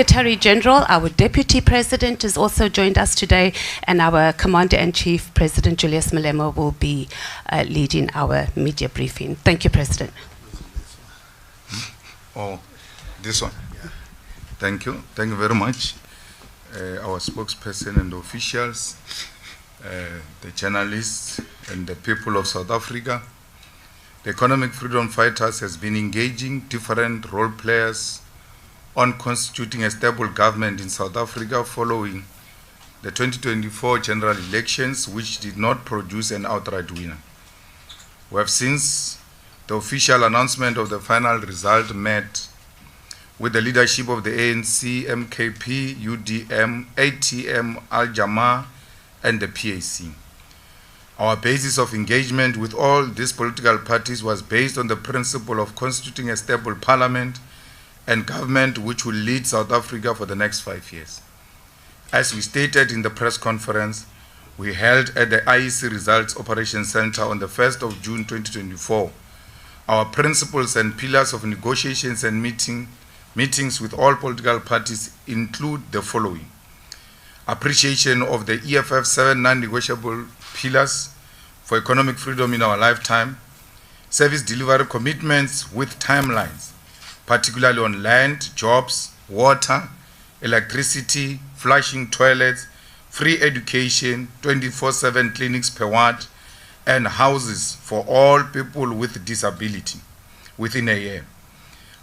Secretary General, our Deputy President, has also joined us today, and our Commander-in-Chief, President Julius Malema, will be leading our media briefing. Thank you, President. Oh, this one. Yeah. Thank you. Thank you very much. Our spokesperson and officials, the journalists, and the people of South Africa. The economic freedom fighters has been engaging different role players on constituting a stable government in South Africa following the 2024 general elections, which did not produce an outright winner. We have since the official announcement of the final result met with the leadership of the ANC, MKP, UDM, ATM, Al-Jamaa, and the PAC. Our basis of engagement with all these political parties was based on the principle of constituting a stable parliament and government which will lead South Africa for the next 5 years. As we stated in the press conference we held at the IEC Results Operations Center on the 1st of June 2024, our principles and pillars of negotiations and meetings with all political parties include the following: appreciation of the EFF 7 non-negotiable pillars for economic freedom in our lifetime, service delivery commitments with timelines, particularly on land, jobs, water, electricity, flushing toilets, free education, 24/7 clinics per ward, and houses for all people with disability within a year.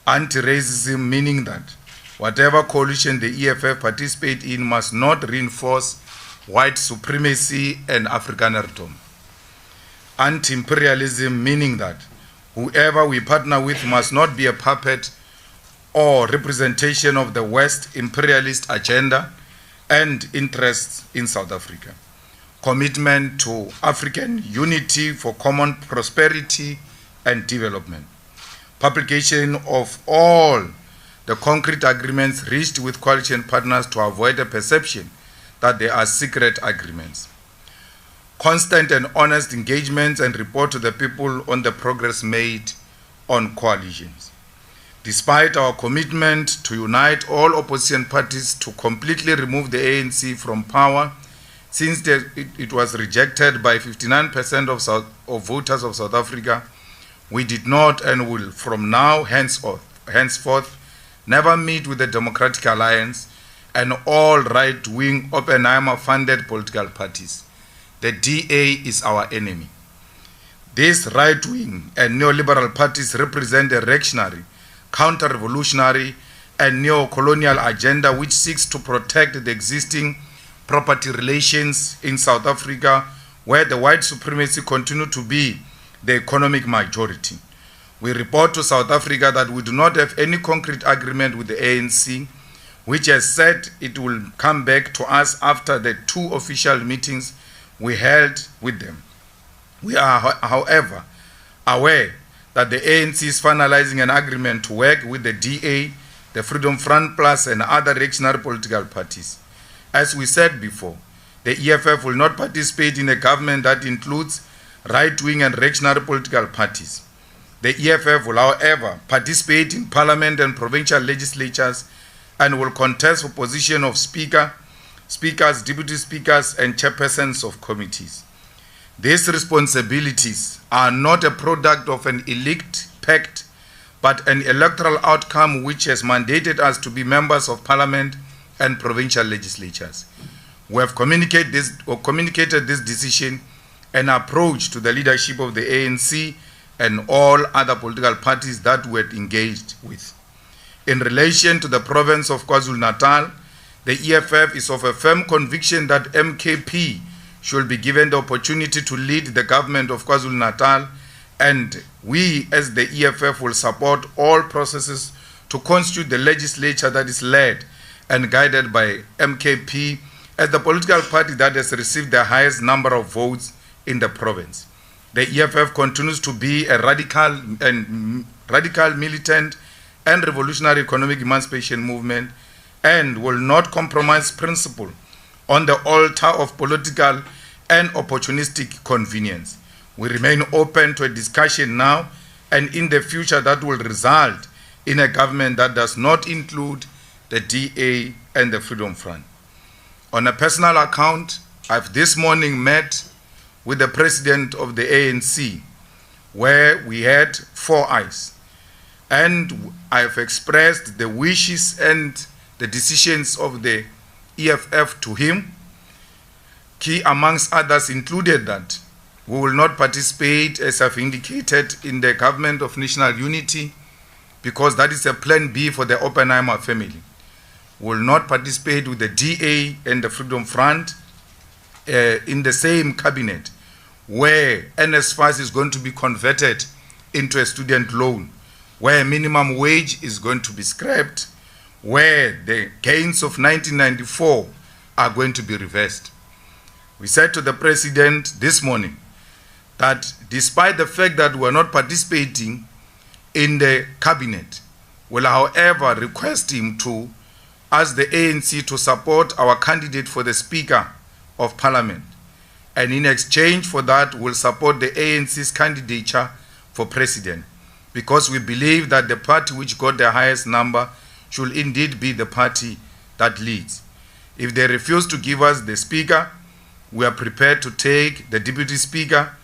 Anti-racism, meaning that whatever coalition the EFF participate in must not reinforce white supremacy and Afrikanerdom. Anti-imperialism, meaning that whoever we partner with must not be a puppet or representation of the West imperialist agenda and interests in South Africa. Commitment to African unity for common prosperity and development. Publication of all the concrete agreements reached with coalition partners to avoid a perception that they are secret agreements. Constant and honest engagements and report to the people on the progress made on coalitions. Despite our commitment to unite all opposition parties to completely remove the ANC from power, since it was rejected by 59% of voters of South Africa, we did not and will from now henceforth never meet with the Democratic Alliance and all right-wing Oppenheimer-funded political parties. The DA is our enemy. These right-wing and neoliberal parties represent a reactionary, counter-revolutionary, and neo-colonial agenda which seeks to protect the existing property relations in South Africa, where the white supremacy continue to be the economic majority. We report to South Africa that we do not have any concrete agreement with the ANC, which has said it will come back to us after the 2 official meetings we held with them. We are, however, aware that the ANC is finalizing an agreement to work with the DA, the Freedom Front Plus, and other reactionary political parties. As we said before, the EFF will not participate in a government that includes right-wing and reactionary political parties. The EFF will, however, participate in parliament and provincial legislatures and will contest for position of speakers, deputy speakers, and chairpersons of committees. These responsibilities are not a product of an elite pact, but an electoral outcome which has mandated us to be members of parliament and provincial legislatures. We have communicated this decision and approach to the leadership of the ANC and all other political parties that we had engaged with. In relation to the province of KwaZulu-Natal, the EFF is of a firm conviction that MKP should be given the opportunity to lead the government of KwaZulu-Natal, and we as the EFF will support all processes to constitute the legislature that is led and guided by MKP as the political party that has received the highest number of votes in the province. The EFF continues to be a radical, militant, and revolutionary economic emancipation movement and will not compromise principle on the altar of political and opportunistic convenience. We remain open to a discussion now and in the future that will result in a government that does not include the DA, and the Freedom Front. On a personal account, I've this morning met with the president of the ANC, where we had 4 eyes. And I've expressed the wishes and the decisions of the EFF to him. Key amongst others included that we will not participate, as I've indicated, in the government of national unity, because that is a plan B for the Oppenheimer family. We will not participate with the DA and the Freedom Front in the same cabinet, where NSFAS is going to be converted into a student loan, where minimum wage is going to be scrapped, where the gains of 1994 are going to be reversed. We said to the president this morning that despite the fact that we are not participating in the cabinet, will however request him to ask the ANC to support our candidate for the Speaker of Parliament, and in exchange for that will support the ANC's candidature for president, because we believe that the party which got the highest number should indeed be the party that leads. If they refuse to give us the Speaker, we are prepared to take the Deputy Speaker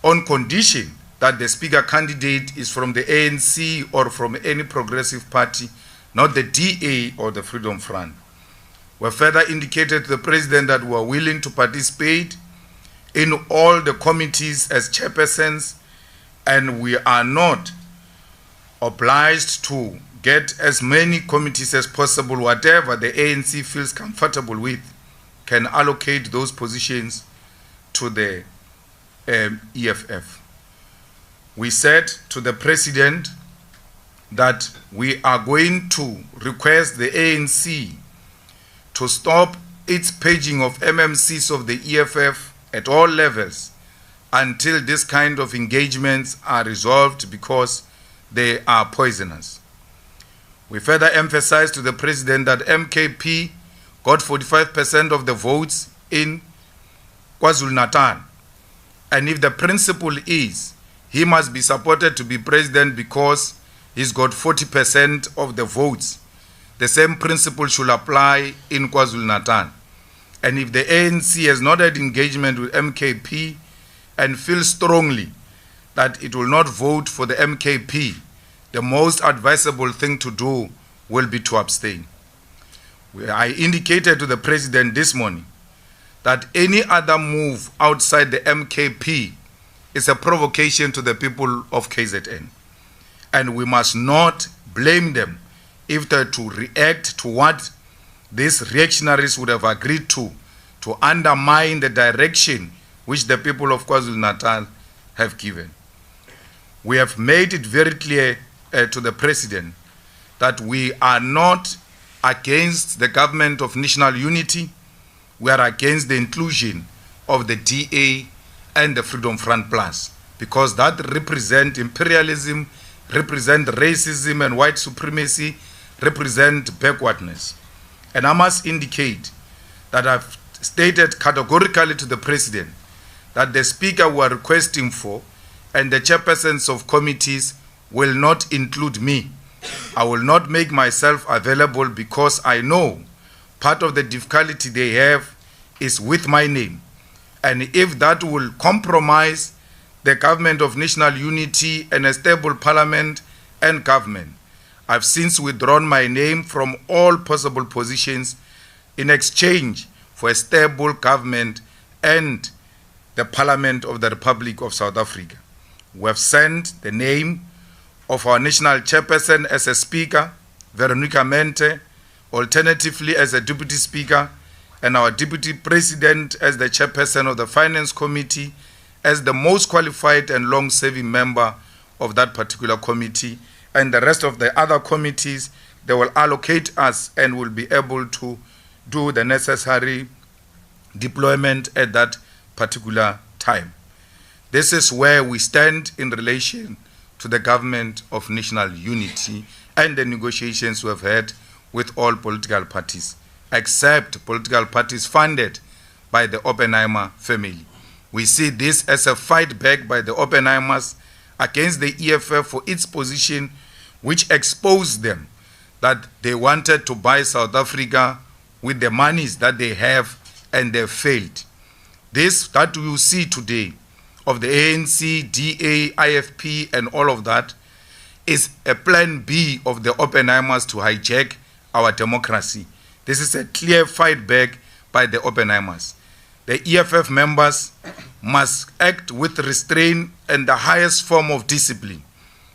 on condition that the Speaker candidate is from the ANC or from any progressive party, not the DA or the Freedom Front. We further indicated to the President that we are willing to participate in all the committees as chairpersons, and we are not obliged to get as many committees as possible. Whatever the ANC feels comfortable with can allocate those positions to the EFF. We said to the President that we are going to request the ANC to stop its paging of MMCs of the EFF at all levels until this kind of engagements are resolved, because they are poisonous. We further emphasize to the President that MKP got 45% of the votes in KwaZulu-Natal, and if the principle is he must be supported to be president because he's got 40% of the votes, the same principle should apply in KwaZulu-Natal. And if the ANC has not had engagement with MKP and feels strongly that it will not vote for the MKP, the most advisable thing to do will be to abstain. I indicated to the President this morning that any other move outside the MKP is a provocation to the people of KZN. And we must not blame them if they're to react to what these reactionaries would have agreed to undermine the direction which the people of KwaZulu-Natal have given. We have made it very clear to the President that we are not against the government of national unity. We are against the inclusion of the DA and the Freedom Front Plus, because that represent imperialism, represent racism and white supremacy, represent backwardness. And I must indicate that I've stated categorically to the President that the Speaker we are requesting for and the chairpersons of committees will not include me. I will not make myself available, because I know part of the difficulty they have is with my name. And if that will compromise the government of national unity and a stable parliament and government, I've since withdrawn my name from all possible positions in exchange for a stable government and the Parliament of the Republic of South Africa. We have sent the name of our national chairperson as a speaker, Veronica Mente, alternatively as a deputy speaker, and our deputy president as the chairperson of the finance committee, as the most qualified and long-serving member of that particular committee, and the rest of the other committees, they will allocate us and will be able to do the necessary deployment at that particular time. This is where we stand in relation to the government of national unity and the negotiations we have had with all political parties, except political parties funded by the Oppenheimer family. We see this as a fight back by the Oppenheimers against the EFF for its position, which exposed them that they wanted to buy South Africa with the monies that they have, and they failed. This that you see today of the ANC, DA, IFP, and all of that is a plan B of the Oppenheimers to hijack our democracy. This is a clear fight back by the Oppenheimers. The EFF members must act with restraint and the highest form of discipline.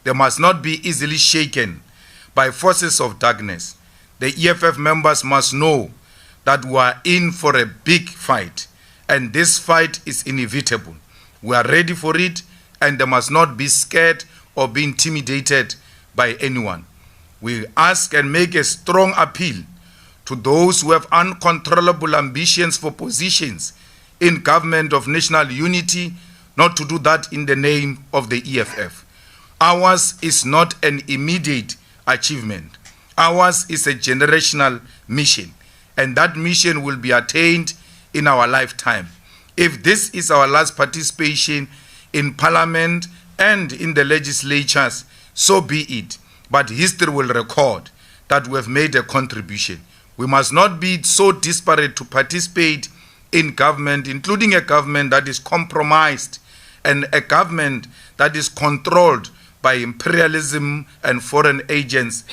They must not be easily shaken by forces of darkness. The EFF members must know that we are in for a big fight, and this fight is inevitable. We are ready for it, and they must not be scared or be intimidated by anyone. We ask and make a strong appeal to those who have uncontrollable ambitions for positions in government of national unity, not to do that in the name of the EFF. Ours is not an immediate achievement. Ours is a generational mission, and that mission will be attained in our lifetime. If this is our last participation in Parliament and in the legislatures, so be it. But history will record that we have made a contribution. We must not be so disparate to participate in government, including a government that is compromised and a government that is controlled by imperialism and foreign agents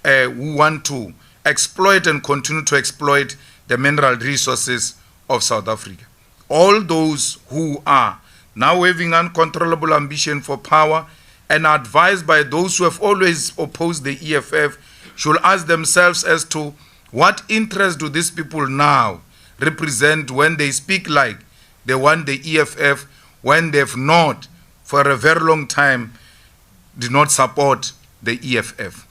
who want to exploit and continue to exploit the mineral resources of South Africa. All those who are now having uncontrollable ambition for power and are advised by those who have always opposed the EFF should ask themselves as to what interest do these people now represent when they speak like they want the EFF, when they've not, for a very long time, did not support the EFF.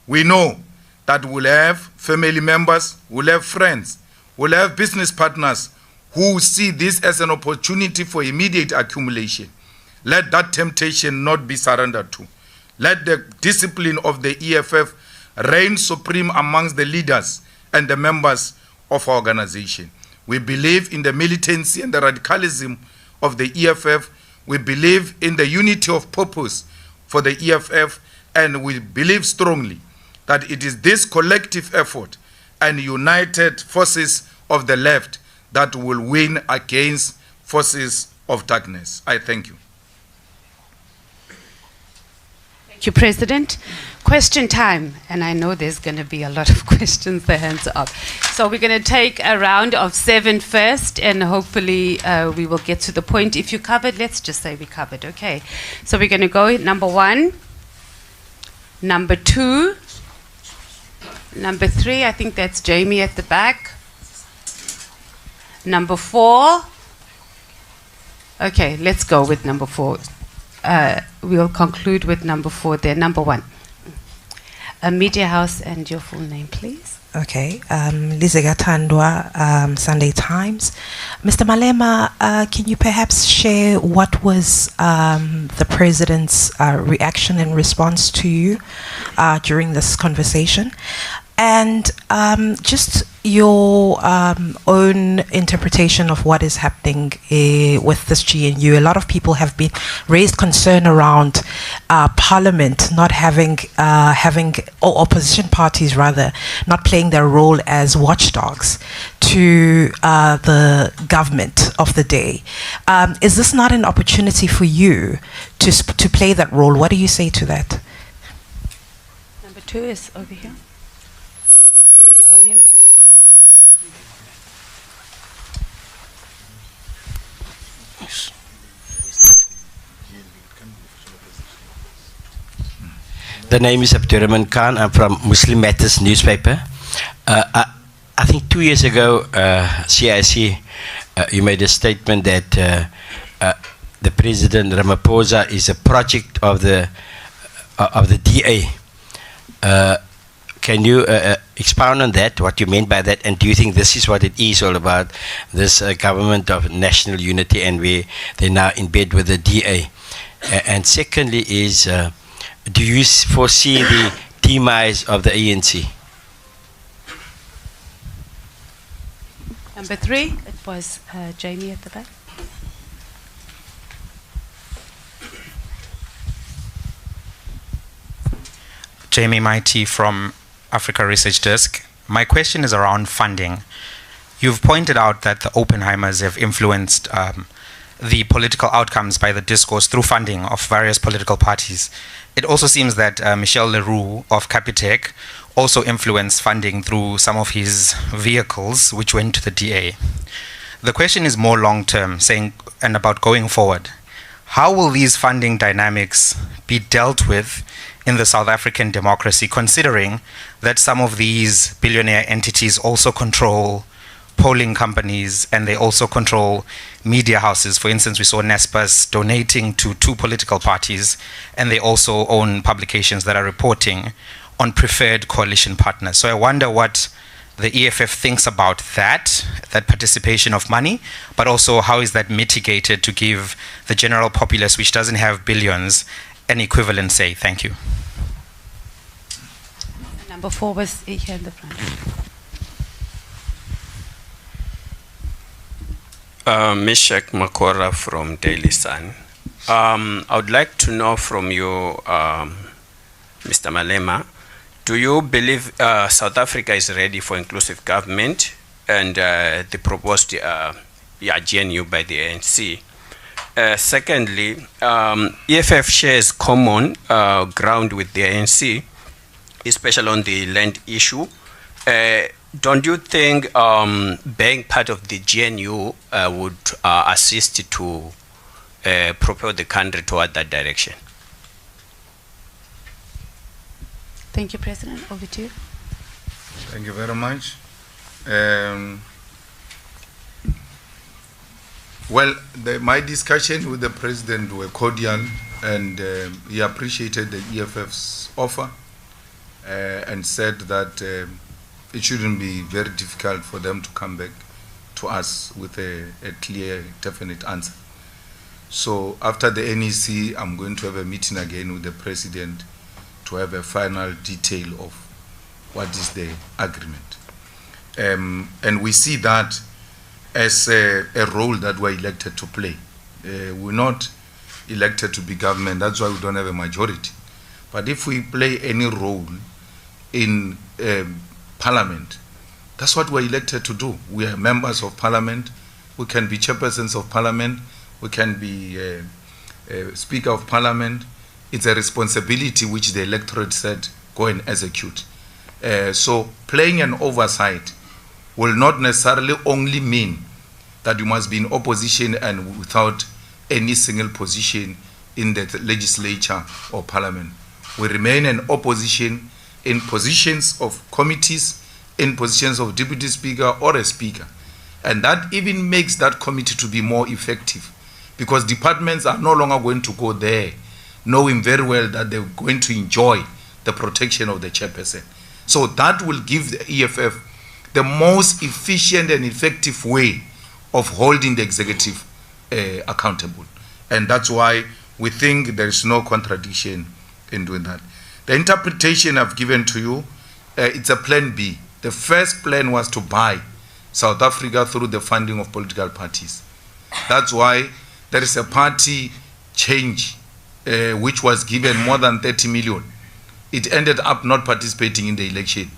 We know that we'll have family members, we'll have friends, we'll have business partners who see this as an opportunity for immediate accumulation. Let that temptation not be surrendered to. Let the discipline of the EFF reign supreme amongst the leaders and the members of our organization. We believe in the militancy and the radicalism of the EFF. We believe in the unity of purpose for the EFF, and we believe strongly that it is this collective effort and united forces of the left that will win against forces of darkness. I thank you. Thank you, President. Question time, and I know there's going to be a lot of questions. The hands are up. So we're going to take a round of 7 first, and hopefully we will get to the point. If you covered, let's just say we covered. Okay. So we're going to go number 1, number 2, number 3. I think that's Jamie at the back. Number 4. Okay, let's go with number 4. We'll conclude with number 4 there. Number 1. A media house and your full name, please. Okay, Lizega Tandwa, Sunday Times. Mr. Malema, can you perhaps share what was the President's reaction and response to you during this conversation? And just your own interpretation of what is happening with this GNU. A lot of people have been raised concern around Parliament not having, or opposition parties rather, not playing their role as watchdogs to the government of the day. Is this not an opportunity for you to play that role? What do you say to that? Number 2 is over here. Swanila. The name is Abdurrahman Khan. I'm from Muslim Matters newspaper. I think 2 years ago, CIC, you made a statement that the President Ramaphosa is a project of the DA. Can you expound on that, what you meant by that, and do you think this is what it is all about, this government of national unity, and they're now in bed with the DA? And secondly is, do you foresee the demise of the ANC? Number 3, it was Jamie at the back. Jamie Mighty from Africa Research Desk. My question is around funding. You've pointed out that the Oppenheimers have influenced the political outcomes by the discourse through funding of various political parties. It also seems that Michel Leroux of Capitec also influenced funding through some of his vehicles which went to the DA. The question is more long-term, saying and about going forward. How will these funding dynamics be dealt with in the South African democracy, considering that some of these billionaire entities also control polling companies and they also control media houses? For instance, we saw Naspers donating to 2 political parties, and they also own publications that are reporting on preferred coalition partners. So I wonder what the EFF thinks about that participation of money, but also how is that mitigated to give the general populace, which doesn't have billions, an equivalent say. Thank you. Number 4 was here in the front. Meshach Makora from Daily Sun. I would like to know from you, Mr. Malema, do you believe South Africa is ready for inclusive government and the proposed GNU by the ANC? Secondly, EFF shares common ground with the ANC, especially on the land issue. Don't you think being part of the GNU would assist to propel the country toward that direction? Thank you, President. Over to you. Thank you very much. Well, my discussion with the President were cordial, and he appreciated the EFF's offer and said that it shouldn't be very difficult for them to come back to us with a clear, definite answer. So after the NEC, I'm going to have a meeting again with the President to have a final detail of what is the agreement. And we see that as a role that we're elected to play. We're not elected to be government, that's why we don't have a majority. But if we play any role in Parliament, that's what we're elected to do. We are members of Parliament, we can be chairpersons of Parliament, we can be Speaker of Parliament. It's a responsibility which the electorate said, go and execute. So playing an oversight will not necessarily only mean that you must be in opposition and without any single position in the legislature or Parliament. We remain in opposition in positions of committees, in positions of deputy speaker or a speaker. And that even makes that committee to be more effective, because departments are no longer going to go there knowing very well that they're going to enjoy the protection of the chairperson. So that will give the EFF the most efficient and effective way of holding the executive accountable. And that's why we think there is no contradiction in doing that. The interpretation I've given to you, it's a plan B. The first plan was to buy South Africa through the funding of political parties. That's why there is a party change which was given more than 30 million. It ended up not participating in the election.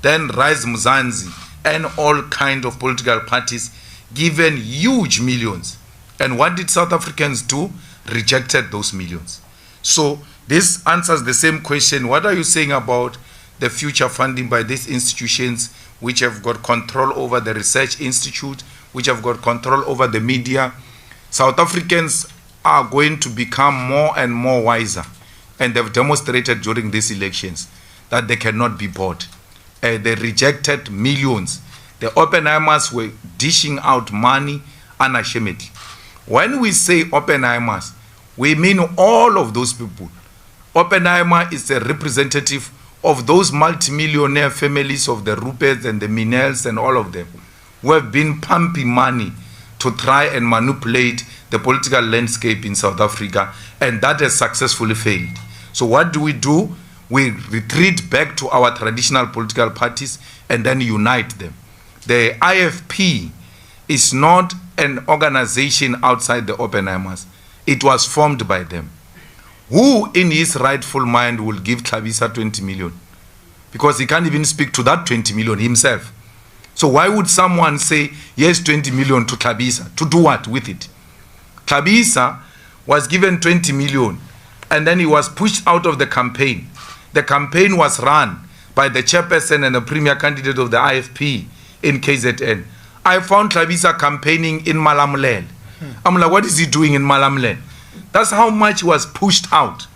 Then Rise Mzansi and all kind of political parties given huge millions. And what did South Africans do? Rejected those millions. So this answers the same question. What are you saying about the future funding by these institutions which have got control over the research institute, which have got control over the media? South Africans are going to become more and more wiser, and they've demonstrated during these elections that they cannot be bought. They rejected millions. The Oppenheimers were dishing out money unashamedly. When we say Oppenheimers, we mean all of those people. Oppenheimer is a representative of those multimillionaire families of the Ruperts and the Minels and all of them who have been pumping money to try and manipulate the political landscape in South Africa, and that has successfully failed. So what do? We retreat back to our traditional political parties and then unite them. The IFP is not an organization outside the Oppenheimers. It was formed by them. Who in his rightful mind will give Tlhabisa 20 million? because he can't even speak to that 20 million himself. So why would someone say, yes, 20 million to Tlhabisa? To do what with it? Tlhabisa was given 20 million and then he was pushed out of the campaign. The campaign was run by the chairperson and the premier candidate of the IFP in KZN. I found Tlhabisa campaigning in Malamulele. I'm like, what is he doing in Malamulele? That's how much he was pushed out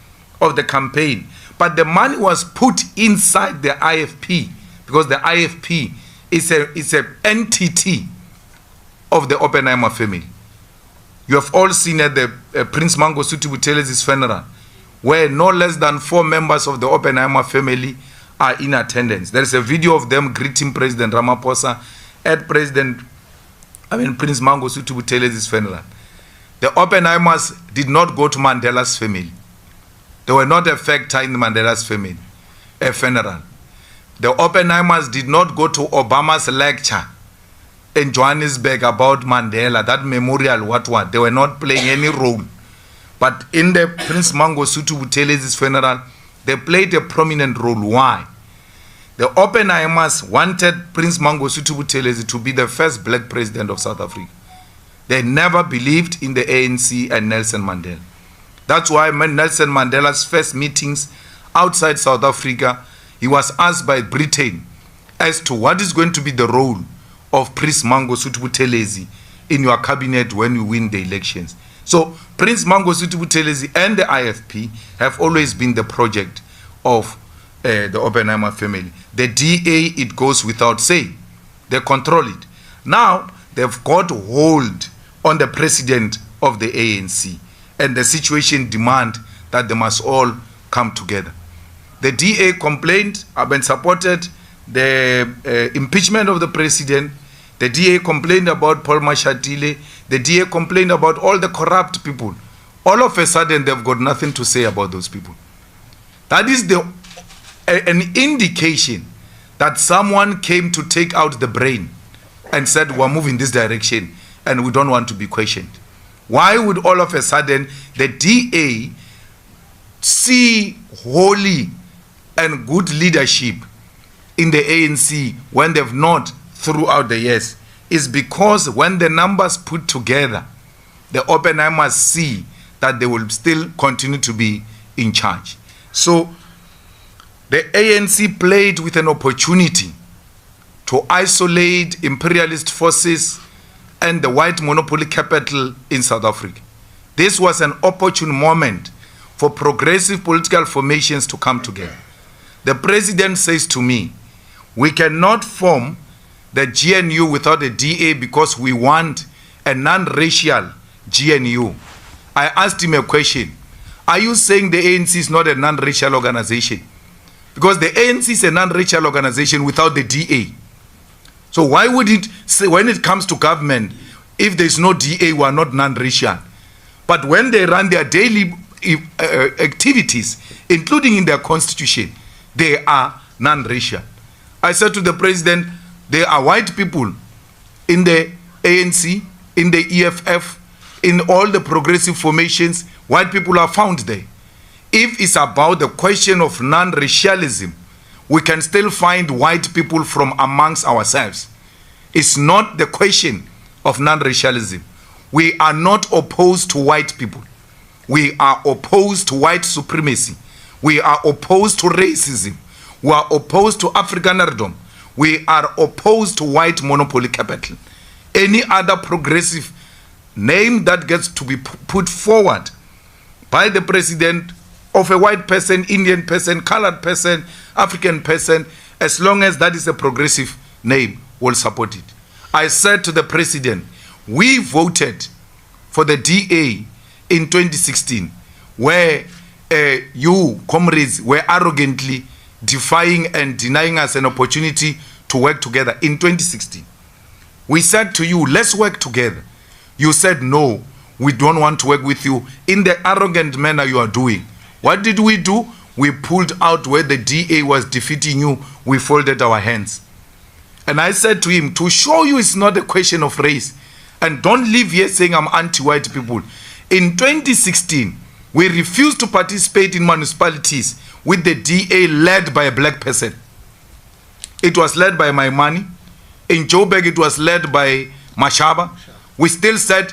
of the campaign. But the money was put inside the IFP because the IFP is an entity of the Oppenheimer family. You have all seen at the Prince Mangosuthu Buthelez's funeral, where no less than 4 members of the Oppenheimer family are in attendance. There is a video of them greeting President Ramaphosa at Prince Mangosuthu Buthelez's funeral. The Oppenheimers did not go to Mandela's family. They were not a factor in Mandela's family, a funeral. The Oppenheimers did not go to Obama's lecture in Johannesburg about Mandela, that memorial, what. They were not playing any role. But in the Prince Mangosuthu Buthelez's funeral, they played a prominent role. Why? The Oppenheimers wanted Prince Mangosuthu Buthelezi to be the first black president of South Africa. They never believed in the ANC and Nelson Mandela. That's why when Nelson Mandela's first meetings outside South Africa, he was asked by Britain as to what is going to be the role of Prince Mangosuthu Buthelezi in your cabinet when you win the elections. So Prince Mangosuthu Buthelezi and the IFP have always been the project of the Oppenheimer family. The DA, it goes without saying. They control it. Now, they've got hold on the president of the ANC, and the situation demand that they must all come together. The DA complained and supported the impeachment of the president. The DA complained about Paul Mashatile. The DA complained about all the corrupt people. All of a sudden, they've got nothing to say about those people. That is an indication that someone came to take out the brain and said, we're moving this direction and we don't want to be questioned. Why would all of a sudden the DA see holy and good leadership in the ANC when they've not throughout the years? Is because when the numbers put together, the Oppenheimers see that they will still continue to be in charge. So the ANC played with an opportunity to isolate imperialist forces and the white monopoly capital in South Africa. This was an opportune moment for progressive political formations to come together. The president says to me, we cannot form the GNU without a DA because we want a non-racial GNU. I asked him a question. Are you saying the ANC is not a non-racial organization? Because the ANC is a non-racial organization without the DA. So why would it say when it comes to government, if there is no DA, we are not non-racial? But when they run their daily activities, including in their constitution, they are non-racial. I said to the president, there are white people in the ANC, in the EFF, in all the progressive formations. White people are found there. If it's about the question of non-racialism, we can still find white people from amongst ourselves. It's not the question of non-racialism. We are not opposed to white people. We are opposed to white supremacy. We are opposed to racism. We are opposed to Afrikanerdom. We are opposed to white monopoly capital. Any other progressive name that gets to be put forward by the president of a white person, Indian person, colored person, African person, as long as that is a progressive name, will support it. I said to the president, we voted for the DA in 2016, where you, comrades, were arrogantly defying and denying us an opportunity to work together in 2016. We said to you, let's work together. You said, no, we don't want to work with you in the arrogant manner you are doing. What did we do? We pulled out where the DA was defeating you. We folded our hands. And I said to him, to show you it's not a question of race, and don't leave here saying I'm anti-white people. In 2016, we refused to participate in municipalities with the DA led by a black person. it was led by Maimani. In Joburg, it was led by Mashaba. We still said,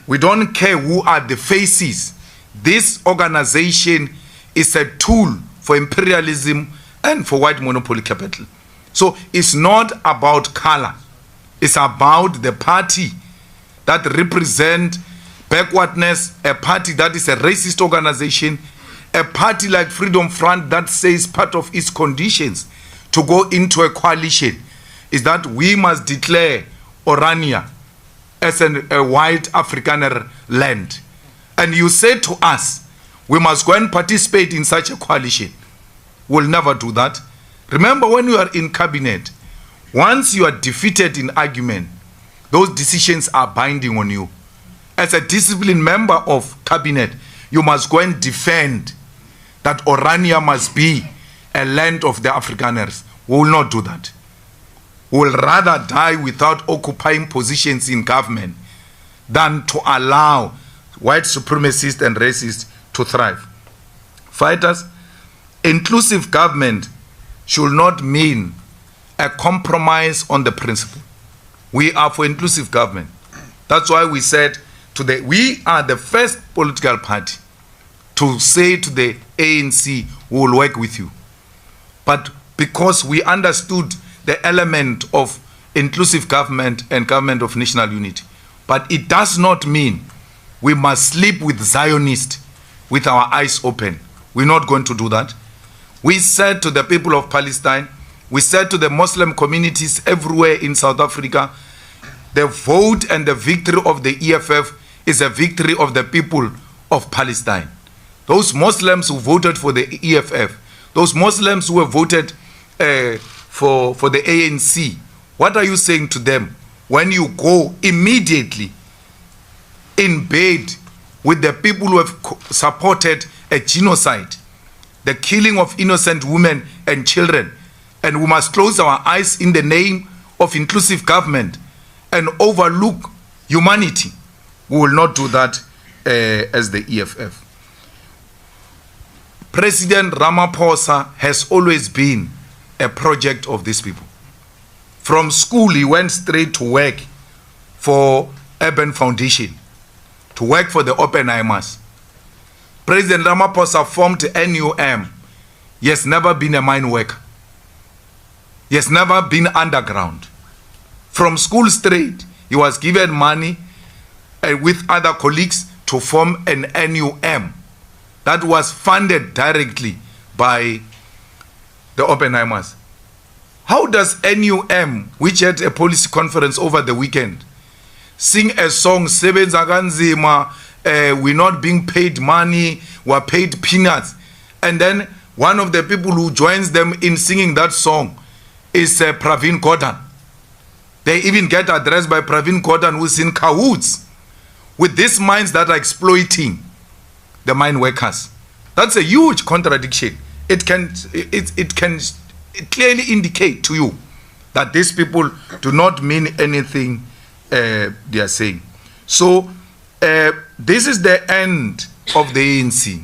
we don't care who are the faces. This organization is a tool for imperialism and for white monopoly capital. So it's not about color. It's about the party that represent backwardness, a party that is a racist organization, a party like Freedom Front that says part of its conditions to go into a coalition is that we must declare Orania as a white Afrikaner land. And you say to us, we must go and participate in such a coalition. We'll never do that. Remember, when you are in cabinet, once you are defeated in argument, those decisions are binding on you. As a disciplined member of cabinet, you must go and defend that Orania must be a land of the Afrikaners. We will not do that. We will rather die without occupying positions in government than to allow white supremacists and racists to thrive. Fighters, inclusive government should not mean a compromise on the principle. We are for inclusive government. That's why we said today, we are the first political party to say to the ANC, we will work with you. But because we understood the element of inclusive government and government of national unity. But it does not mean we must sleep with Zionists with our eyes open. We're not going to do that. We said to the people of Palestine, we said to the Muslim communities everywhere in South Africa, the vote and the victory of the EFF is a victory of the people of Palestine. Those Muslims who voted for the EFF, those Muslims who have voted for the ANC, what are you saying to them when you go immediately in bed with the people who have supported a genocide, the killing of innocent women and children, and we must close our eyes in the name of inclusive government and overlook humanity? We will not do that as the EFF. President Ramaphosa has always been a project of these people. From school, he went straight to work for Urban Foundation, to work for the Oppenheimers. President Ramaphosa formed NUM. He has never been a mine worker. He has never been underground. From school straight, he was given money with other colleagues to form an NUM that was funded directly by the Oppenheimers. How does NUM, which had a policy conference over the weekend, sing a song, Sebenza kanzima, we're not being paid money, we're paid peanuts, and then one of the people who joins them in singing that song is Pravin Gordhan. They even get addressed by Pravin Gordhan, who's in cahoots with these mines that are exploiting the mine workers. That's a huge contradiction. It can clearly indicate to you that these people do not mean anything they are saying. So this is the end of the ANC.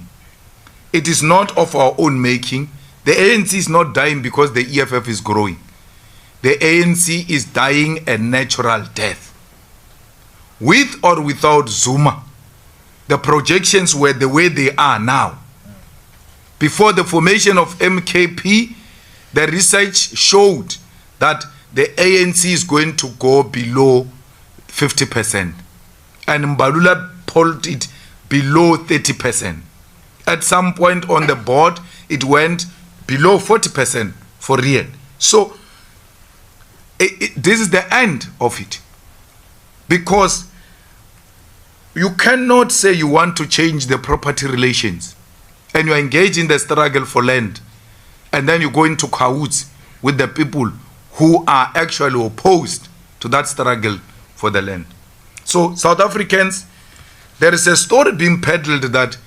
It is not of our own making. The ANC is not dying because the EFF is growing. The ANC is dying a natural death. With or without Zuma, the projections were the way they are now. Before the formation of MKP, the research showed that the ANC is going to go below 50%. And Mbalula pulled it below 30%. At some point on the board, it went below 40% for real. So this is the end of it. Because you cannot say you want to change the property relations and you engage in the struggle for land, and then you go into cahoots with the people who are actually opposed to that struggle for the land. So South Africans, there is a story being peddled that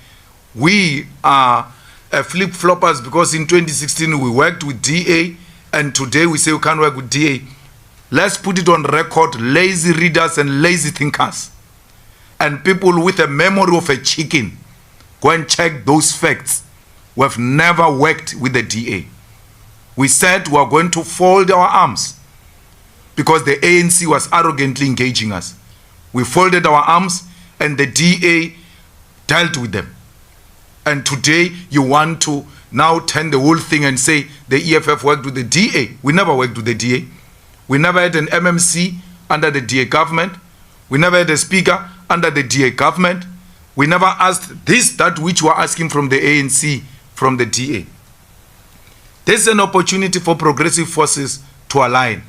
we are flip-floppers because in 2016 we worked with DA and today we say we can't work with DA. Let's put it on record, lazy readers and lazy thinkers and people with a memory of a chicken, go and check those facts. We have never worked with the DA. we said we are going to fold our arms because the ANC was arrogantly engaging us. We folded our arms and the DA dealt with them. And today you want to now turn the whole thing and say the EFF worked with the DA. We never worked with the DA. We never had an MMC under the DA government. We never had a speaker under the DA government. We never asked this, that which we're asking from the ANC, from the DA. There's an opportunity for progressive forces to align.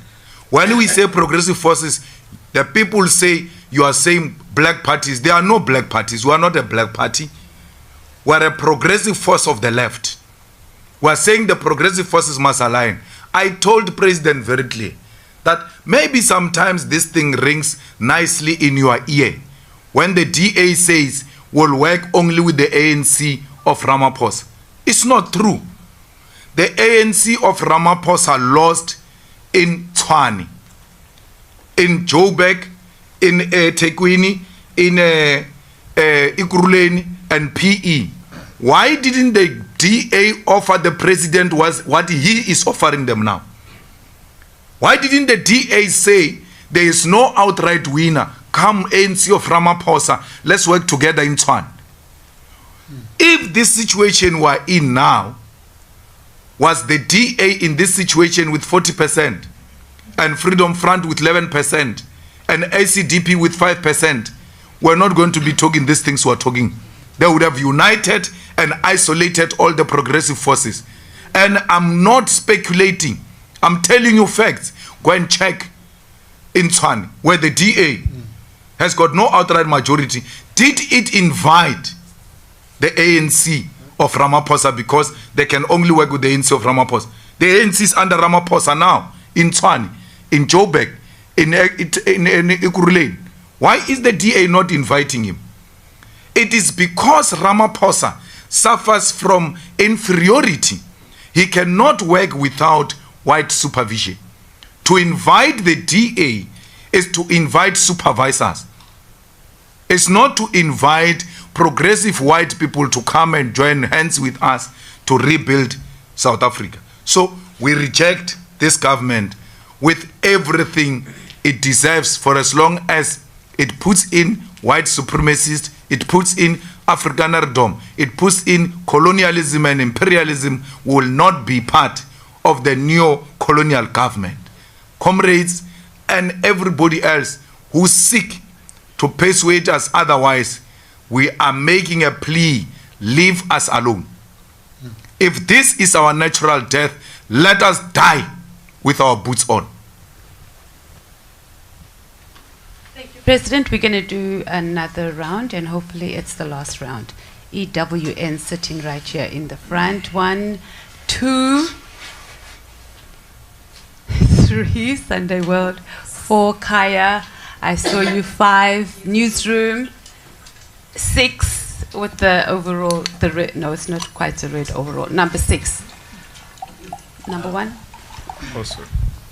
When we say progressive forces, the people say you are saying black parties. There are no black parties. We are not a black party. We are a progressive force of the left. We are saying the progressive forces must align. I told President very clearly that maybe sometimes this thing rings nicely in your ear when the DA says we'll work only with the ANC of Ramaphosa. It's not true. The ANC of Ramaphosa lost in Tshwane, in Joburg, in Tekwini, in Ikuruleni, and PE. Why didn't the DA offer the president what he is offering them now? Why didn't the DA say there is no outright winner? Come ANC of Ramaphosa, let's work together in Tshwane. If this situation we're in now, was the DA in this situation with 40% and Freedom Front with 11% and ACDP with 5%, we're not going to be talking these things we're talking. They would have united and isolated all the progressive forces. And I'm not speculating. I'm telling you facts. Go and check in Tshwane, where the DA has got no outright majority. Did it invite the ANC of Ramaphosa because they can only work with the ANC of Ramaphosa? The ANC is under Ramaphosa now, in Tshwane, in Joburg, in Ikuruleni. Why is the DA not inviting him? It is because Ramaphosa suffers from inferiority. He cannot work without white supervision. To invite the DA is to invite supervisors. It's not to invite progressive white people to come and join hands with us to rebuild South Africa. So we reject this government with everything it deserves, for as long as it puts in white supremacists, it puts in Afrikanerdom, it puts in colonialism and imperialism, will not be part of the neo-colonial government. Comrades and everybody else who seek to persuade us otherwise, we are making a plea, leave us alone. If this is our natural death, let us die with our boots on. Thank you, President. We're going to do another round, and hopefully it's the last round. EWN sitting right here in the front. 1, 2, 3, Sunday World. 4, Kaya. I saw you. 5, Newsroom. 6 with the overall, the red, no, it's not quite a red overall. Number 6. Number 1. Also.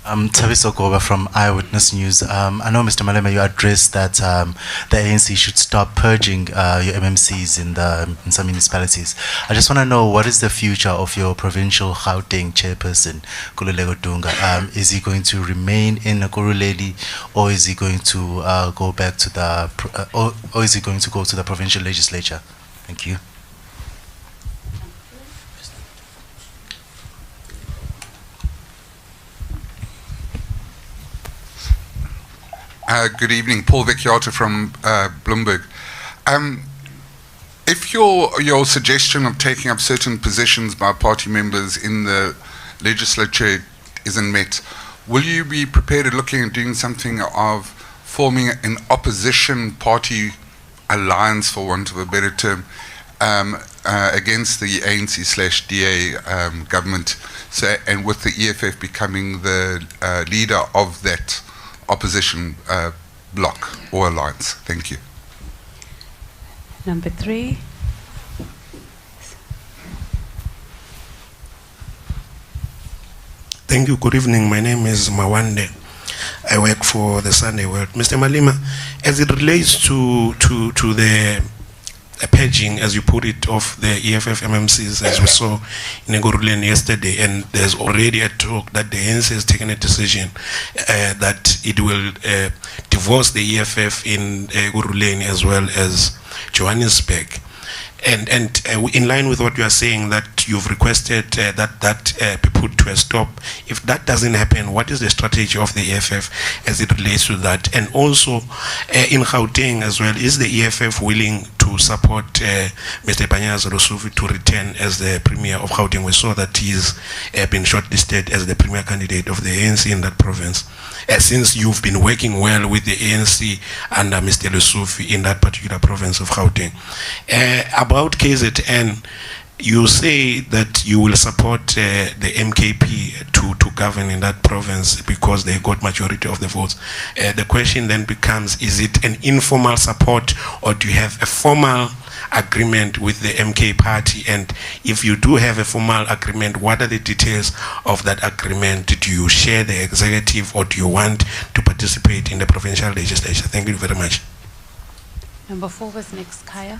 Taviso Goba from Eyewitness News. I know, Mr. Malema, you addressed that the ANC should stop purging your MMCs in some municipalities. I just want to know, what is the future of your provincial Gauteng chairperson, Kululeko Dunga? Is he going to remain in Ekurhuleni, or is he going to go back to the, or is he going to go to the provincial legislature? Thank you. Good evening, Paul Vecchiato from Bloomberg. If your suggestion of taking up certain positions by party members in the legislature isn't met, will you be prepared at looking at doing something of forming an opposition party alliance, for want of a better term, against the ANC/DA government, so, and with the EFF becoming the leader of that opposition bloc or alliance? Thank you. Number 3. Thank you. Good evening. My name is Mawande. I work for the Sunday World. Mr. Malema, as it relates to the a purging, as you put it, of the EFF MMCs, as we saw in Ekurhuleni yesterday, and there's already a talk that the ANC has taken a decision that it will divorce the EFF in Ekurhuleni as well as Johannesburg. And in line with what you are saying, that you've requested that be put to a stop. If that doesn't happen, what is the strategy of the EFF as it relates to that? And also, in Gauteng as well, is the EFF willing to support Mr. Panyaza Lesufi to return as the Premier of Gauteng? We saw that he's been shortlisted as the Premier candidate of the ANC in that province. Since you've been working well with the ANC under Mr. Lesufi in that particular province of Gauteng. About KZN, you say that you will support the MKP to govern in that province because they got majority of the votes. The question then becomes, is it an informal support, or do you have a formal agreement with the MK party? And if you do have a formal agreement, what are the details of that agreement? Do you share the executive, or do you want to participate in the provincial legislature? Thank you very much. Number 4 was next, Kaya.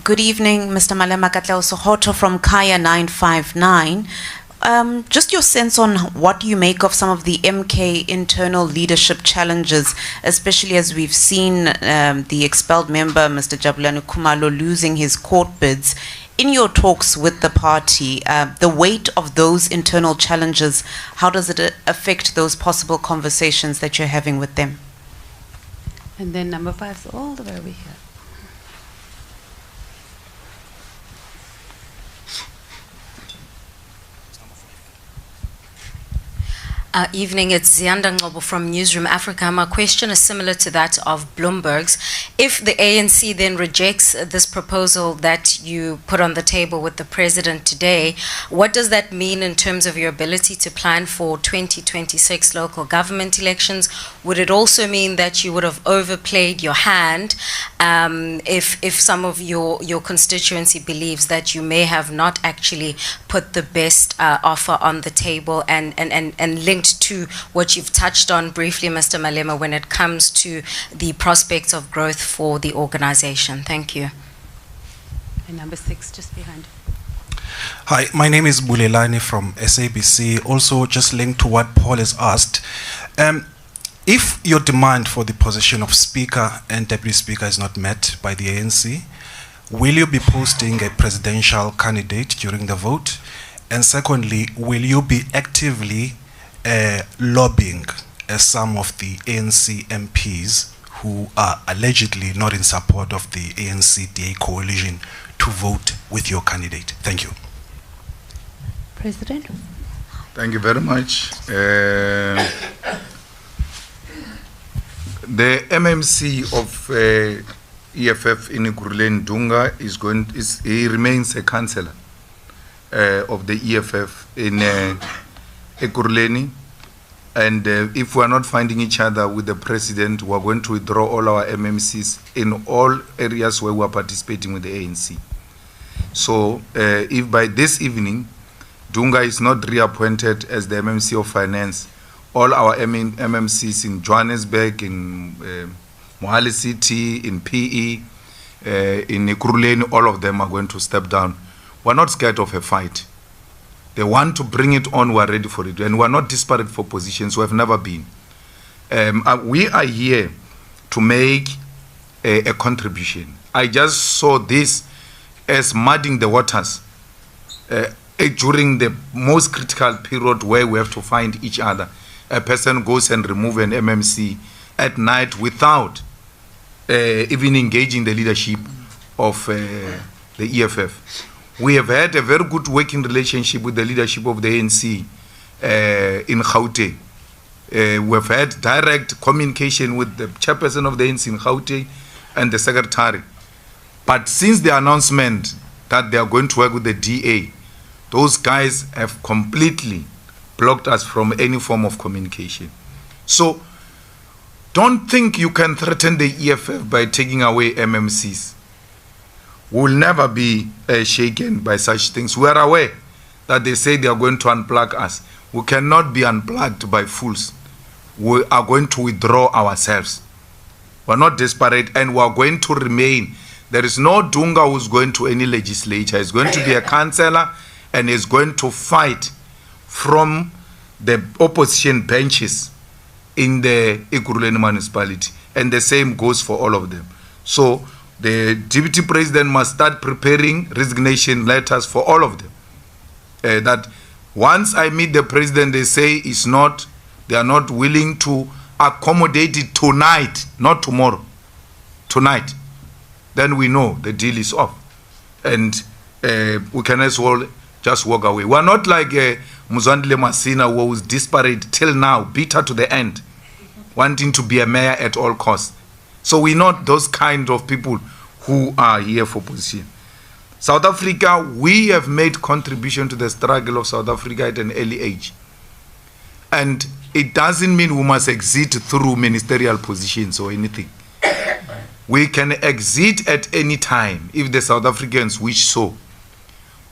Good evening, Mr. Malema. Katleo Sohoto from Kaya 959. Just your sense on what you make of some of the MK internal leadership challenges, especially as we've seen the expelled member, Mr. Jabulani Khumalo, losing his court bids. In your talks with the party, the weight of those internal challenges, how does it affect those possible conversations that you're having with them? And then number 5 is all the way over here. Evening, it's Zianda Ngobo from Newsroom Africa. My question is similar to that of Bloomberg's. If the ANC then rejects this proposal that you put on the table with the president today, what does that mean in terms of your ability to plan for 2026 local government elections? Would it also mean that you would have overplayed your hand if some of your constituency believes that you may have not actually put the best offer on the table and linked to what you've touched on briefly, Mr. Malema, when it comes to the prospects of growth for the organization? Thank you. And number 6, just behind. Hi, my name is Bulelani from SABC. Also, just linked to what Paul has asked. If your demand for the position of Speaker and Deputy Speaker is not met by the ANC, will you be posting a presidential candidate during the vote? And secondly, will you be actively lobbying some of the ANC MPs who are allegedly not in support of the ANC-DA coalition to vote with your candidate? Thank you. President. Thank you very much. The MMC of EFF in Ekurhuleni Dunga he remains a councillor of the EFF in Ekurhuleni, and if we are not finding each other with the president, we are going to withdraw all our MMCs in all areas where we are participating with the ANC. So if by this evening Dunga is not reappointed as the MMC of Finance, all our MMCs in Johannesburg, in Mohale City, in PE, in Ekurhuleni, all of them are going to step down. We're not scared of a fight. They want to bring it on, we're ready for it. And we're not desperate for positions, we have never been. We are here to make a contribution. I just saw this as muddying the waters during the most critical period where we have to find each other. A person goes and remove an MMC at night without even engaging the leadership of the EFF. We have had a very good working relationship with the leadership of the ANC in Gauteng. We have had direct communication with the chairperson of the ANC in Gauteng and the secretary. But since the announcement that they are going to work with the DA, those guys have completely blocked us from any form of communication. So don't think you can threaten the EFF by taking away MMCs. We will never be shaken by such things. We are aware that they say they are going to unplug us. We cannot be unplugged by fools. We are going to withdraw ourselves. We're not desperate, and we're going to remain. There is no Dunga who's going to any legislature. He's going to be a councillor, and he's going to fight from the opposition benches in the Ekurhuleni municipality. And the same goes for all of them. So the deputy president must start preparing resignation letters for all of them. That once I meet the president, they say they are not willing to accommodate it tonight, not tomorrow, tonight. Then we know the deal is off. And we can as well just walk away. We're not like Muzwandile Masina, who was desperate till now, bitter to the end, wanting to be a mayor at all costs. So we're not those kind of people who are here for position. South Africa, we have made contribution to the struggle of South Africa at an early age. And it doesn't mean we must exit through ministerial positions or anything. We can exit at any time if the South Africans wish so.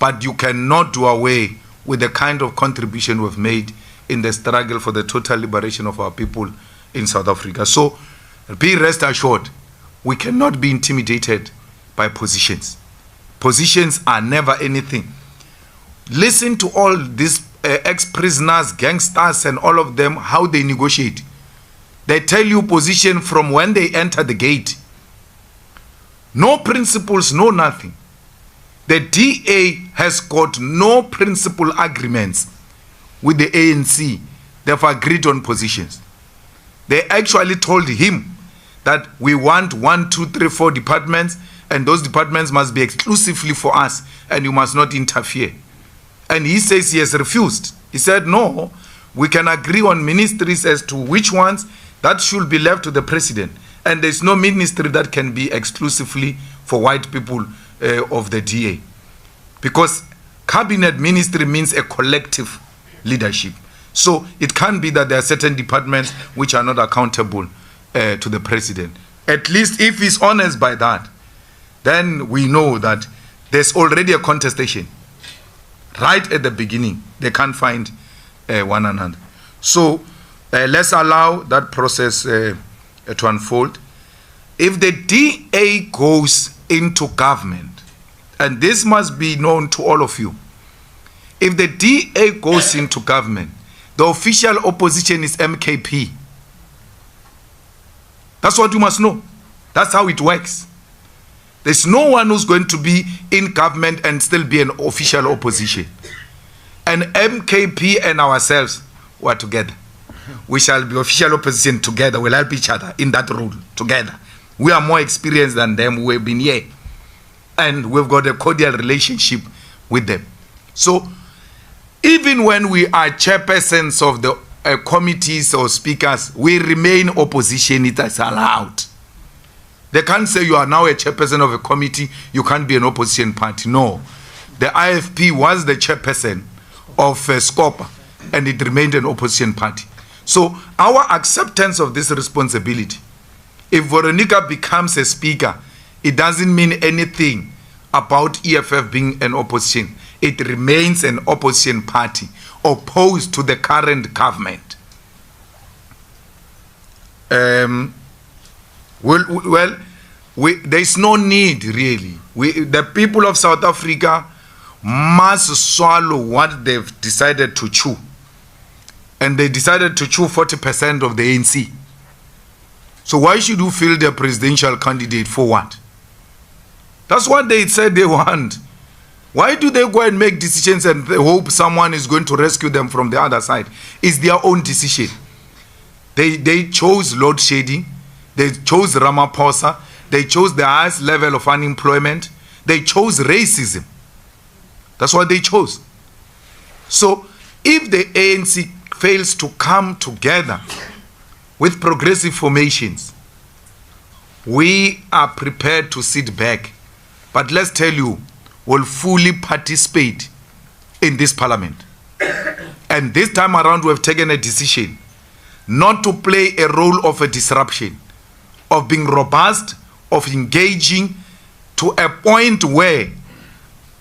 But you cannot do away with the kind of contribution we've made in the struggle for the total liberation of our people in South Africa. So be rest assured, we cannot be intimidated by positions. Positions are never anything. Listen to all these ex-prisoners, gangsters, and all of them, how they negotiate. They tell you position from when they enter the gate. No principles, no nothing. The DA has got no principal agreements with the ANC. They've agreed on positions. They actually told him that we want 1, 2, 3, 4 departments, and those departments must be exclusively for us, and you must not interfere. And he says he has refused. He said, no, we can agree on ministries as to which ones, that should be left to the president. And there's no ministry that can be exclusively for white people of the DA. Because cabinet ministry means a collective leadership. So it can't be that there are certain departments which are not accountable to the president. At least if he's honest by that, then we know that there's already a contestation. Right at the beginning, they can't find one another. So let's allow that process to unfold. If the DA goes into government, and this must be known to all of you, if the DA goes into government, the official opposition is MKP. That's what you must know. That's how it works. There's no one who's going to be in government and still be an official opposition. And MKP and ourselves were together. We shall be official opposition together. We'll help each other in that role together. We are more experienced than them. We've been here. And we've got a cordial relationship with them. So even when we are chairpersons of the committees or speakers, we remain opposition. It is allowed. They can't say you are now a chairperson of a committee, you can't be an opposition party. No. The IFP was the chairperson of SCOPA, and it remained an opposition party. So our acceptance of this responsibility, if Veronica becomes a speaker, it doesn't mean anything about EFF being an opposition. It remains an opposition party opposed to the current government. There's no need really. The people of South Africa must swallow what they've decided to chew. And they decided to chew 40% of the ANC. So why should you field a presidential candidate for what? That's what they said they want. Why do they go and make decisions and they hope someone is going to rescue them from the other side? It's their own decision. They chose load shedding. They chose Ramaphosa. They chose the highest level of unemployment. They chose racism. That's what they chose. So if the ANC fails to come together with progressive formations, we are prepared to sit back. But let's tell you, we'll fully participate in this parliament. And this time around, we have taken a decision not to play a role of a disruption, of being robust, of engaging to a point where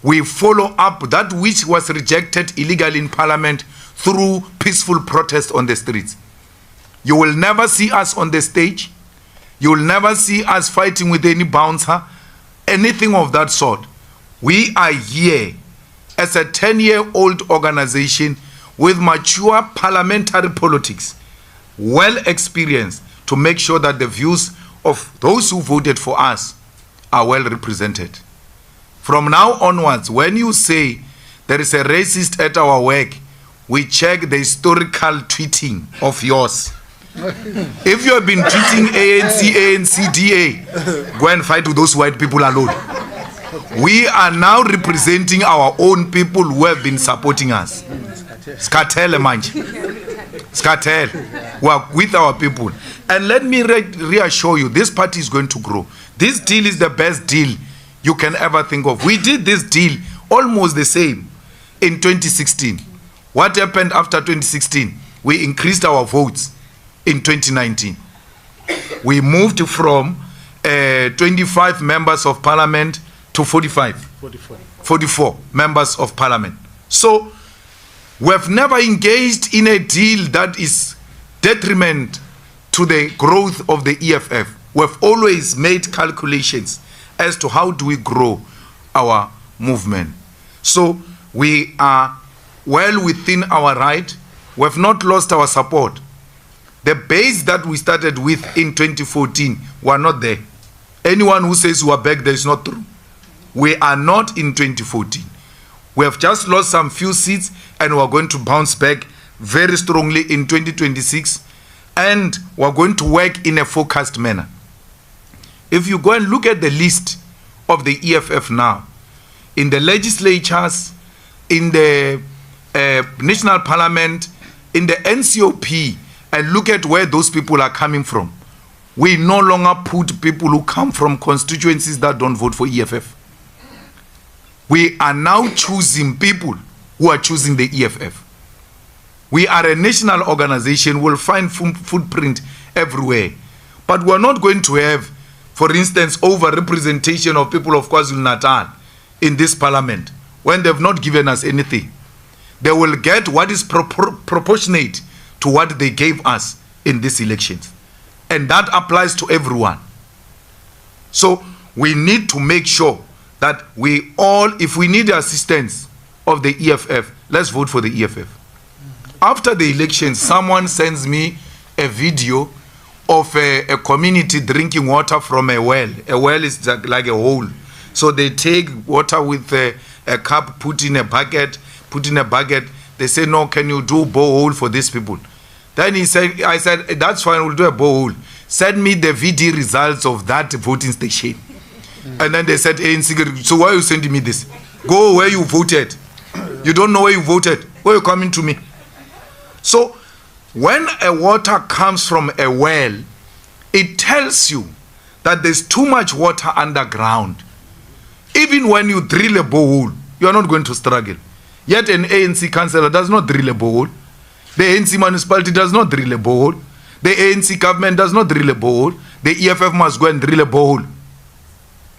we follow up that which was rejected illegally in parliament through peaceful protest on the streets. You will never see us on the stage You'll never see us fighting with any bouncer, anything of that sort. We are here as a 10-year-old organization with mature parliamentary politics, well experienced, to make sure that the views of those who voted for us are well represented. From now onwards, when you say there is a racist at our work, we check the historical tweeting of yours. If you have been tweeting ANC, DA, go and fight with those white people alone. We are now representing our own people who have been supporting us. Skatel manje. Skatel. We are with our people. And let me reassure you, this party is going to grow. This deal is the best deal you can ever think of. We did this deal almost the same in 2016. What happened after 2016? We increased our votes in 2019. We moved from 25 members of parliament to 44 members of parliament. So we have never engaged in a deal that is detriment to the growth of the EFF. We've always made calculations as to how do we grow our movement. So we are well within our right. We have not lost our support. The base that we started with in 2014 were not there. Anyone who says we are back there is not true. We are not in 2014. We have just lost some few seats and we are going to bounce back very strongly in 2026, and we are going to work in a focused manner. If you go and look at the list of the EFF now, in the legislatures, in the national parliament, in the NCOP, and look at where those people are coming from, we no longer put people who come from constituencies that don't vote for EFF. We are now choosing people who are choosing the EFF. We are a national organization. We'll find footprint everywhere. But we're not going to have, for instance, over-representation of people of KwaZulu-Natal in this parliament when they've not given us anything. They will get what is proportionate to what they gave us in these elections. And that applies to everyone. So we need to make sure that we all, if we need the assistance of the EFF, let's vote for the EFF. After the election, someone sends me a video of a community drinking water from a well. A well is like a hole. So they take water with a cup, put in a bucket. They say, no, can you do borehole for these people? Then I said, that's fine, we'll do a borehole. Send me the VD results of that voting station. And then they said, ANC, so why are you sending me this? Go where you voted. You don't know where you voted. Why are you coming to me? So when a water comes from a well, it tells you that there's too much water underground. Even when you drill a borehole, you're not going to struggle. Yet an ANC councillor does not drill a borehole. The ANC municipality does not drill a borehole. The ANC government does not drill a borehole. The EFF must go and drill a borehole.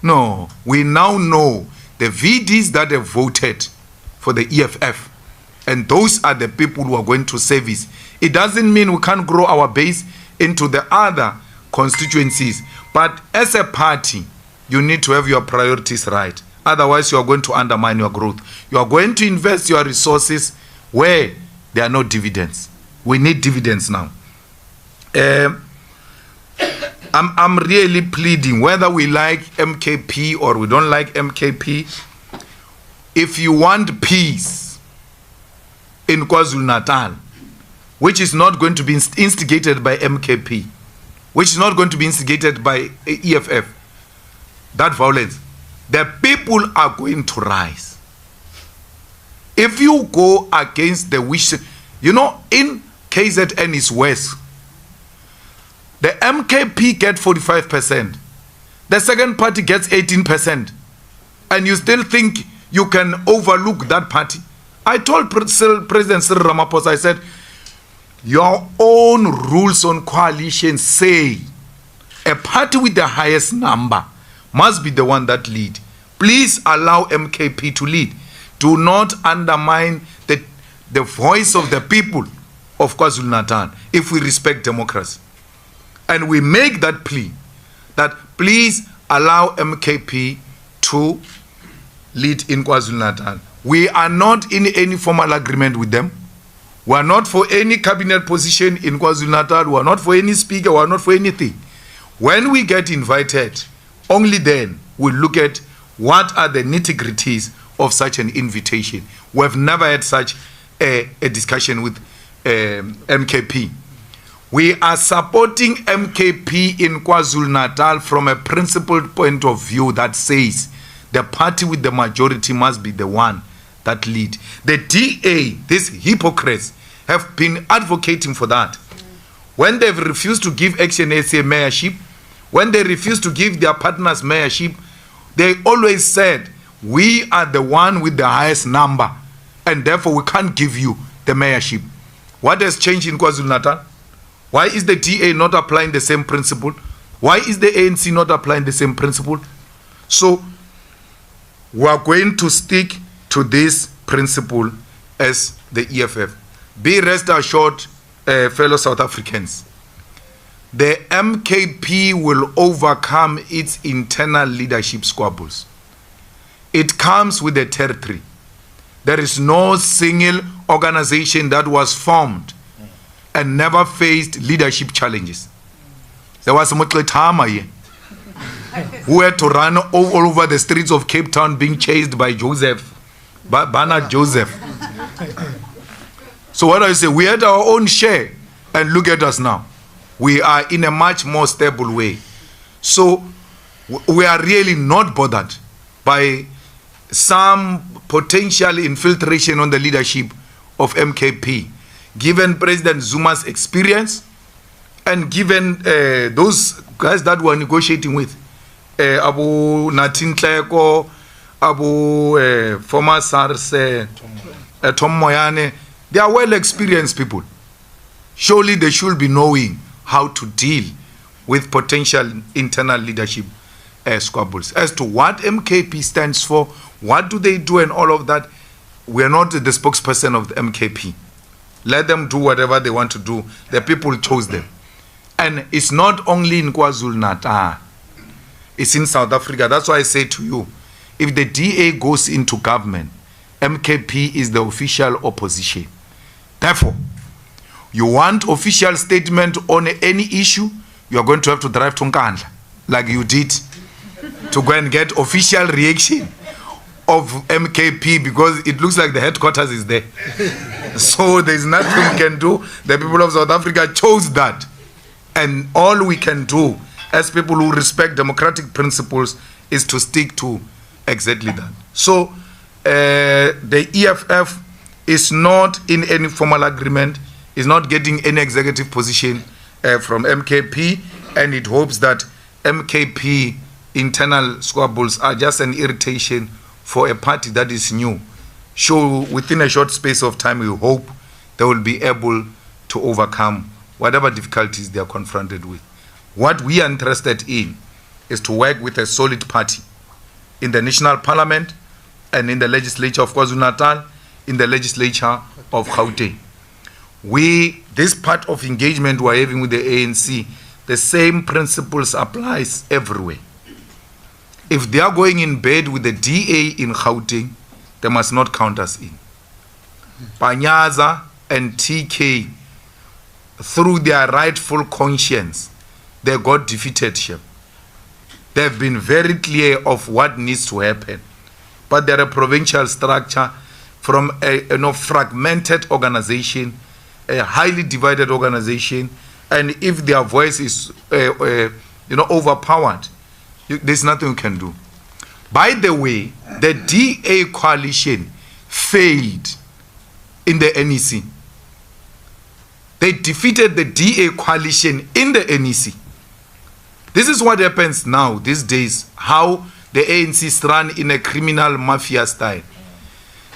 No, we now know the VDs that have voted for the EFF, and those are the people who are going to service. It doesn't mean we can't grow our base into the other constituencies, but as a party, you need to have your priorities right. Otherwise, you are going to undermine your growth. You are going to invest your resources where there are no dividends. We need dividends now. I'm really pleading, whether we like MKP or we don't like MKP, if you want peace in KwaZulu-Natal, which is not going to be instigated by MKP, which is not going to be instigated by EFF, that violence, the people are going to rise. If you go against the wish, you know, in KZN is West, the MKP get 45%. The second party gets 18%. And you still think you can overlook that party? I told President Cyril Ramaphosa, I said, your own rules on coalition say a party with the highest number must be the one that lead. Please allow MKP to lead. Do not undermine the voice of the people of KwaZulu-Natal if we respect democracy. And we make that plea that please allow MKP to lead in KwaZulu-Natal. We are not in any formal agreement with them. We are not for any cabinet position in KwaZulu-Natal. We are not for any speaker. We are not for anything. When we get invited, only then we'll look at what are the nitty-gritties of such an invitation. We have never had such a discussion with MKP. We are supporting MKP in KwaZulu-Natal from a principled point of view that says the party with the majority must be the one that lead. The DA, these hypocrites, have been advocating for that. When they've refused to give Action SA mayorship, when they refused to give their partners mayorship, they always said, we are the one with the highest number, and therefore we can't give you the mayorship. What has changed in KwaZulu-Natal? Why is the DA not applying the same principle? Why is the ANC not applying the same principle? So we are going to stick to this principle as the EFF. Be rest assured, fellow South Africans, the MKP will overcome its internal leadership squabbles. It comes with the territory. There is no single organization that was formed and never faced leadership challenges. There was Mutletama here, who had to run all over the streets of Cape Town being chased by Bernard Joseph. So what do I say? We had our own share, and look at us now. We are in a much more stable way. So we are really not bothered by some potential infiltration on the leadership of MKP, given President Zuma's experience and given those guys that we're negotiating with, Abu Natin Kleko, Abu former SARS, Tom Moyane, they are well-experienced people. Surely they should be knowing how to deal with potential internal leadership squabbles. As to what MKP stands for, what do they do and all of that, we are not the spokesperson of the MKP. Let them do whatever they want to do. The people chose them. And it's not only in KwaZulu-Natal, it's in South Africa. That's why I say to you, if the DA goes into government, MKP is the official opposition. Therefore, you want official statement on any issue, you are going to have to drive to Nkandla, like you did, to go and get official reaction of MKP, because it looks like the headquarters is there. So there's nothing we can do. The people of South Africa chose that. And all we can do as people who respect democratic principles is to stick to exactly that. So the EFF is not in any formal agreement, is not getting any executive position from MKP, and it hopes that MKP internal squabbles are just an irritation for a party that is new. So within a short space of time, we hope they will be able to overcome whatever difficulties they are confronted with. What we are interested in is to work with a solid party in the National Parliament and in the legislature of KwaZulu-Natal, in the legislature of Gauteng. This part of engagement we're having with the ANC, the same principles applies everywhere. If they are going in bed with the DA in Gauteng, they must not count us in. Panyaza and TK, through their rightful conscience, they got defeated here. They've been very clear of what needs to happen. But they're a provincial structure from a fragmented organization, a highly divided organization, and if their voice is overpowered, there's nothing we can do. By the way, the DA coalition failed in the NEC. They defeated the DA coalition in the NEC. This is what happens now, these days, how the ANC is run in a criminal mafia style.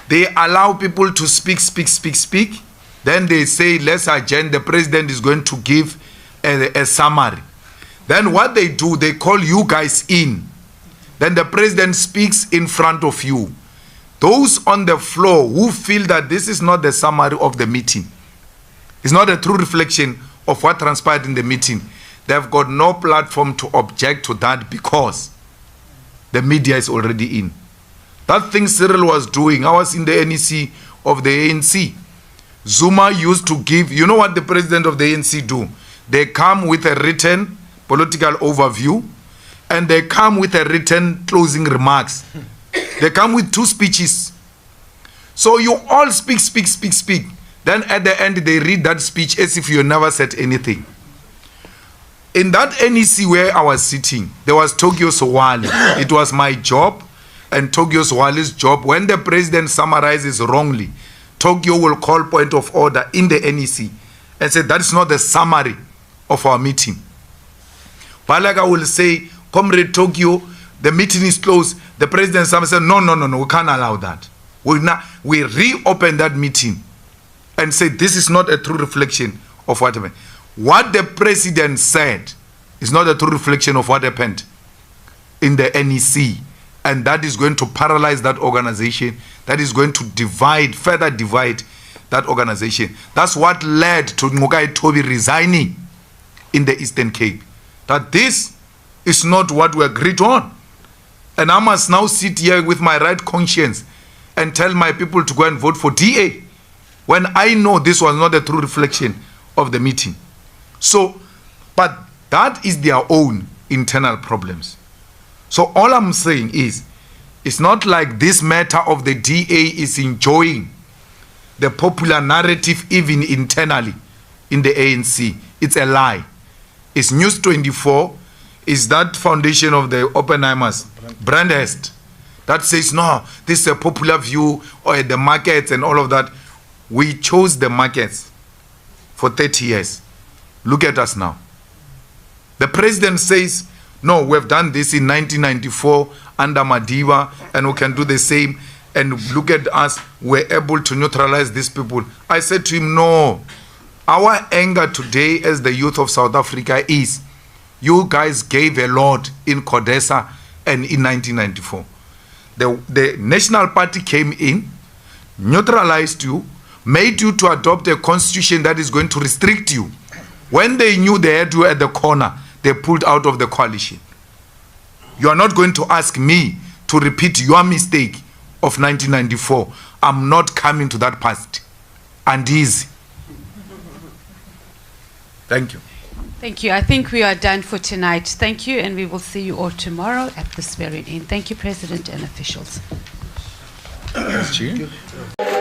They allow people to speak. Then they say, let's adjourn, the president is going to give a summary. Then what they do, they call you guys in. Then the president speaks in front of you. Those on the floor who feel that this is not the summary of the meeting, it's not a true reflection of what transpired in the meeting, they've got no platform to object to that because the media is already in. That thing Cyril was doing, I was in the NEC of the ANC. Zuma used to give, you know what the president of the ANC do? They come with a written political overview and they come with a written closing remarks. They come with 2 speeches. So you all speak. Then at the end they read that speech as if you never said anything. In that NEC where I was sitting, there was Tokyo Sowali. It was my job and Tokyo Sowali's job. When the president summarizes wrongly, Tokyo will call point of order in the NEC and say that is not the summary of our meeting. Balaga will say, Comrade Tokyo, the meeting is closed. The president said, no, we can't allow that. We reopen that meeting and say this is not a true reflection of what happened. What the president said is not a true reflection of what happened in the NEC, and that is going to paralyze that organization. That is going to further divide that organization. That's what led to Ngokai Toby resigning in the Eastern Cape. That this is not what we agreed on. And I must now sit here with my right conscience and tell my people to go and vote for DA when I know this was not a true reflection of the meeting. So, but that is their own internal problems. So all I'm saying is, it's not like this matter of the DA is enjoying the popular narrative even internally in the ANC. It's a lie. It's News 24, is that foundation of the Oppenheimers, Brandhurst, that says, no, this is a popular view, or the markets and all of that. We chose the markets for 30 years. Look at us now. The president says, no, we've done this in 1994 under Madiba, and we can do the same. And look at us, we're able to neutralize these people. I said to him, no. Our anger today as the youth of South Africa is, you guys gave a lot in CODESA and in 1994. The National Party came in, neutralized you, made you to adopt a constitution that is going to restrict you. When they knew they had you at the corner, they pulled out of the coalition. You are not going to ask me to repeat your mistake of 1994. I'm not coming to that past. And easy. Thank you. Thank you. I think we are done for tonight. Thank you, and we will see you all tomorrow at the swearing-in. Thank you, President and officials. Thank you.